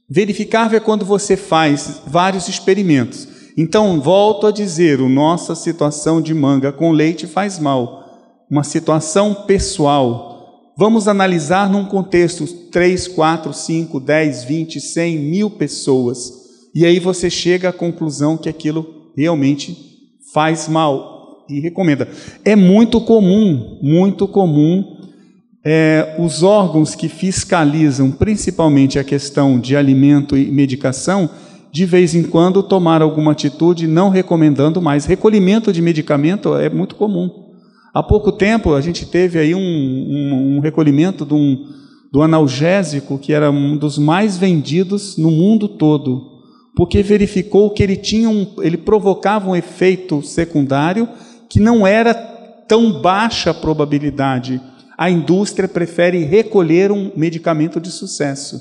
Verificável é quando você faz vários experimentos. Então, volto a dizer, a nossa situação de manga com leite faz mal. Uma situação pessoal. Vamos analisar num contexto 3, 4, 5, 10, 20, 100, 1000 pessoas. E aí você chega à conclusão que aquilo realmente faz mal e recomenda. É muito comum os órgãos que fiscalizam principalmente a questão de alimento e medicação, de vez em quando tomar alguma atitude não recomendando mais. Recolhimento de medicamento é muito comum. Há pouco tempo a gente teve aí um recolhimento do analgésico, que era um dos mais vendidos no mundo todo, porque verificou que ele provocava um efeito secundário que não era tão baixa a probabilidade. A indústria prefere recolher um medicamento de sucesso.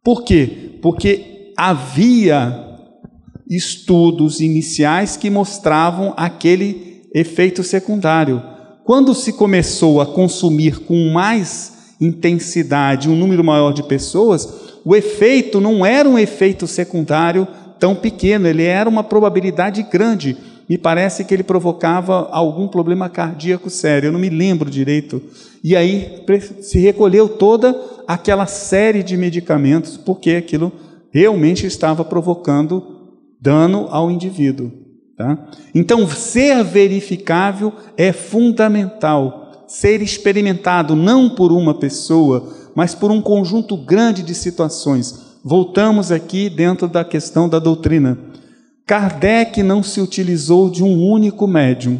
Por quê? Porque havia estudos iniciais que mostravam aquele efeito secundário. Quando se começou a consumir com mais intensidade um número maior de pessoas, o efeito não era um efeito secundário tão pequeno, ele era uma probabilidade grande. Me parece que ele provocava algum problema cardíaco sério, eu não me lembro direito. E aí se recolheu toda aquela série de medicamentos, porque aquilo realmente estava provocando dano ao indivíduo. Tá? Então, ser verificável é fundamental. Ser experimentado não por uma pessoa, mas por um conjunto grande de situações. Voltamos aqui dentro da questão da doutrina. Kardec não se utilizou de um único médium.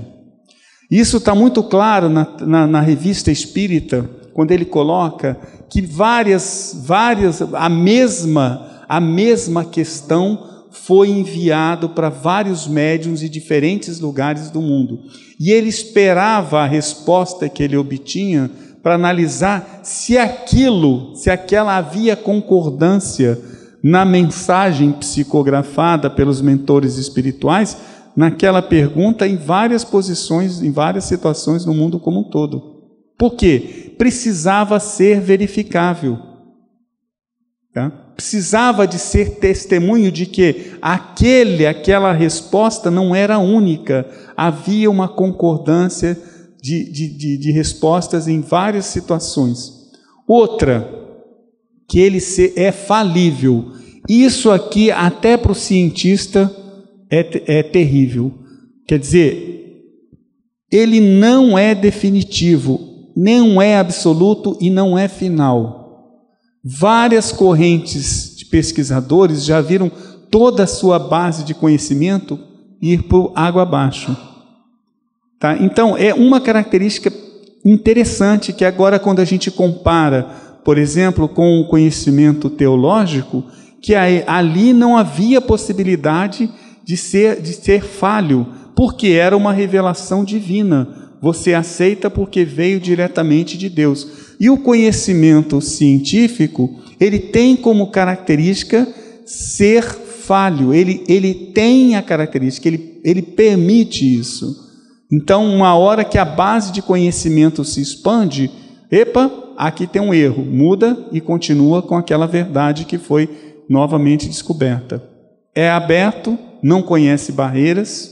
Isso está muito claro na Revista Espírita, quando ele coloca que a mesma questão foi enviado para vários médiuns em diferentes lugares do mundo. E ele esperava a resposta que ele obtinha para analisar se aquela havia concordância na mensagem psicografada pelos mentores espirituais, naquela pergunta, em várias posições, em várias situações no mundo como um todo. Por quê? Precisava ser verificável. Tá? Precisava de ser testemunho de que aquela resposta não era única. Havia uma concordância de respostas em várias situações. Outra, que ele é falível. Isso aqui, até para o cientista, é terrível. Quer dizer, ele não é definitivo, não é absoluto e não é final. Várias correntes de pesquisadores já viram toda a sua base de conhecimento ir por água abaixo. Tá? Então, é uma característica interessante que agora, quando a gente compara, por exemplo, com o conhecimento teológico, que ali não havia possibilidade de ser falho, porque era uma revelação divina. Você aceita porque veio diretamente de Deus. E o conhecimento científico, ele tem como característica ser falho. Ele tem a característica, ele permite isso. Então, uma hora que a base de conhecimento se expande, aqui tem um erro, muda e continua com aquela verdade que foi novamente descoberta. É aberto, não conhece barreiras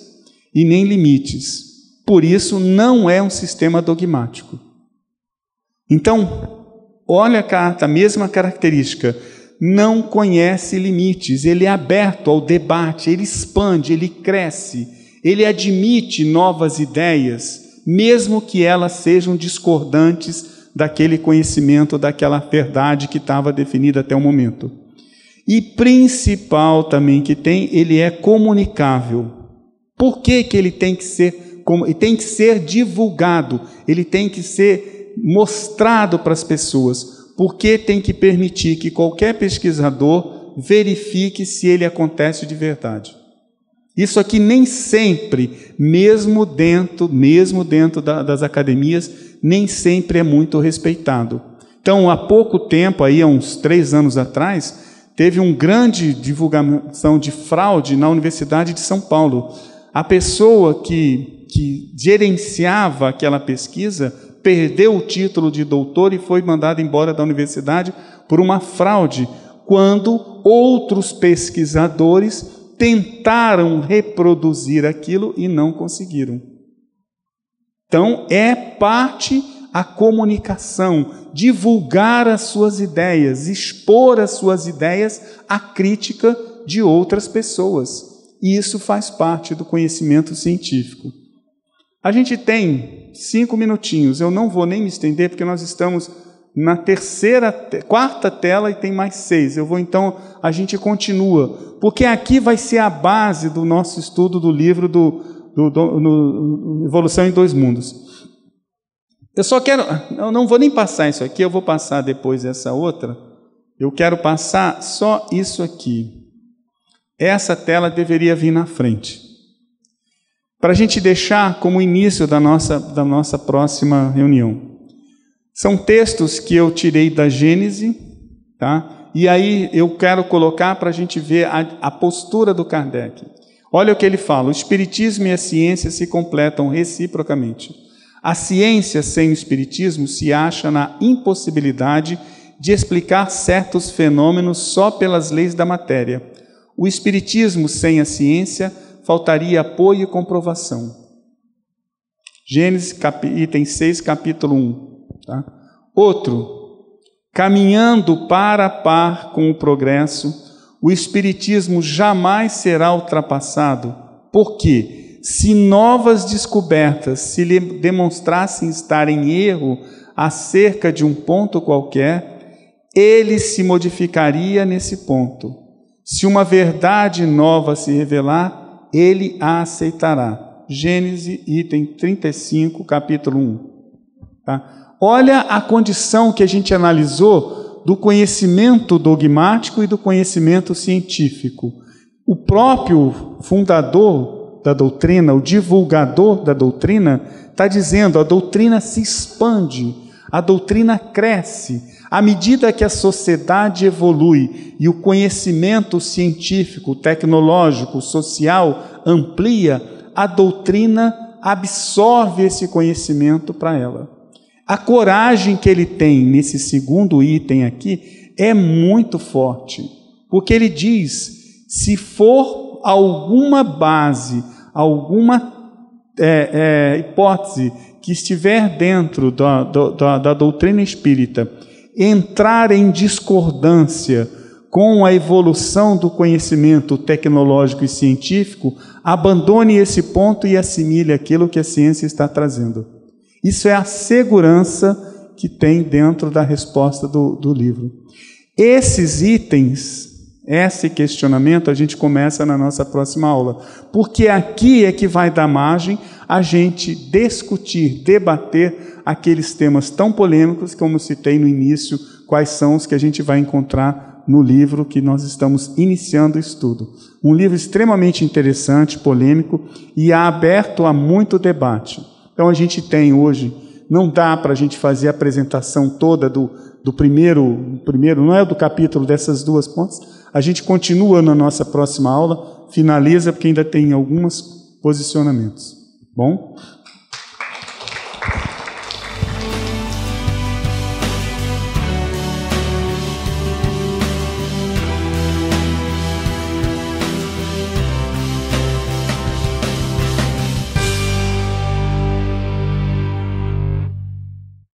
e nem limites. Por isso, não é um sistema dogmático. Então, olha a mesma característica. Não conhece limites, ele é aberto ao debate, ele expande, ele cresce, ele admite novas ideias, mesmo que elas sejam discordantes daquele conhecimento, daquela verdade que estava definida até o momento. E principal também que tem, ele é comunicável. Por que ele tem que ser? Ele tem que ser divulgado, ele tem que ser mostrado para as pessoas, porque tem que permitir que qualquer pesquisador verifique se ele acontece de verdade. Isso aqui nem sempre, mesmo dentro das academias, nem sempre é muito respeitado. Então, há pouco tempo, há uns 3 anos atrás, teve uma grande divulgação de fraude na Universidade de São Paulo. A pessoa que gerenciava aquela pesquisa perdeu o título de doutor e foi mandada embora da universidade por uma fraude, quando outros pesquisadores tentaram reproduzir aquilo e não conseguiram. Então, é parte a comunicação, divulgar as suas ideias, expor as suas ideias à crítica de outras pessoas. E isso faz parte do conhecimento científico. A gente tem 5 minutinhos, eu não vou nem me estender, porque nós estamos na quarta tela e tem mais 6. Então, a gente continua, porque aqui vai ser a base do nosso estudo do livro Evolução em 2 Mundos. Eu não vou nem passar isso aqui, eu vou passar depois essa outra. Eu quero passar só isso aqui. Essa tela deveria vir na frente, para a gente deixar como início da nossa próxima reunião. São textos que eu tirei da Gênese, tá? E aí eu quero colocar para a gente ver a postura do Kardec. Olha o que ele fala: o Espiritismo e a ciência se completam reciprocamente. A ciência sem o Espiritismo se acha na impossibilidade de explicar certos fenômenos só pelas leis da matéria. O Espiritismo sem a ciência faltaria apoio e comprovação. Gênesis, item 6, capítulo 1. Tá? Outro, caminhando par a par com o progresso, o Espiritismo jamais será ultrapassado, porque, se novas descobertas se lhe demonstrassem estar em erro acerca de um ponto qualquer, ele se modificaria nesse ponto. Se uma verdade nova se revelar, ele a aceitará. Gênesis, item 35, capítulo 1. Tá? Olha a condição que a gente analisou do conhecimento dogmático e do conhecimento científico. O próprio fundador da doutrina, o divulgador da doutrina, está dizendo: a doutrina se expande, a doutrina cresce. À medida que a sociedade evolui e o conhecimento científico, tecnológico, social amplia, a doutrina absorve esse conhecimento para ela. A coragem que ele tem nesse segundo item aqui é muito forte, porque ele diz: se for alguma base, alguma hipótese que estiver dentro da doutrina espírita, entrar em discordância com a evolução do conhecimento tecnológico e científico, abandone esse ponto e assimile aquilo que a ciência está trazendo. Isso é a segurança que tem dentro da resposta do livro. Esses itens, esse questionamento, a gente começa na nossa próxima aula, porque aqui é que vai dar margem a gente discutir, debater aqueles temas tão polêmicos, como citei no início, quais são os que a gente vai encontrar no livro que nós estamos iniciando o estudo. Um livro extremamente interessante, polêmico, e aberto a muito debate. Então a gente tem hoje, não dá para a gente fazer a apresentação toda do primeiro, não é do capítulo dessas duas pontas, a gente continua na nossa próxima aula, finaliza, porque ainda tem alguns posicionamentos. Bom?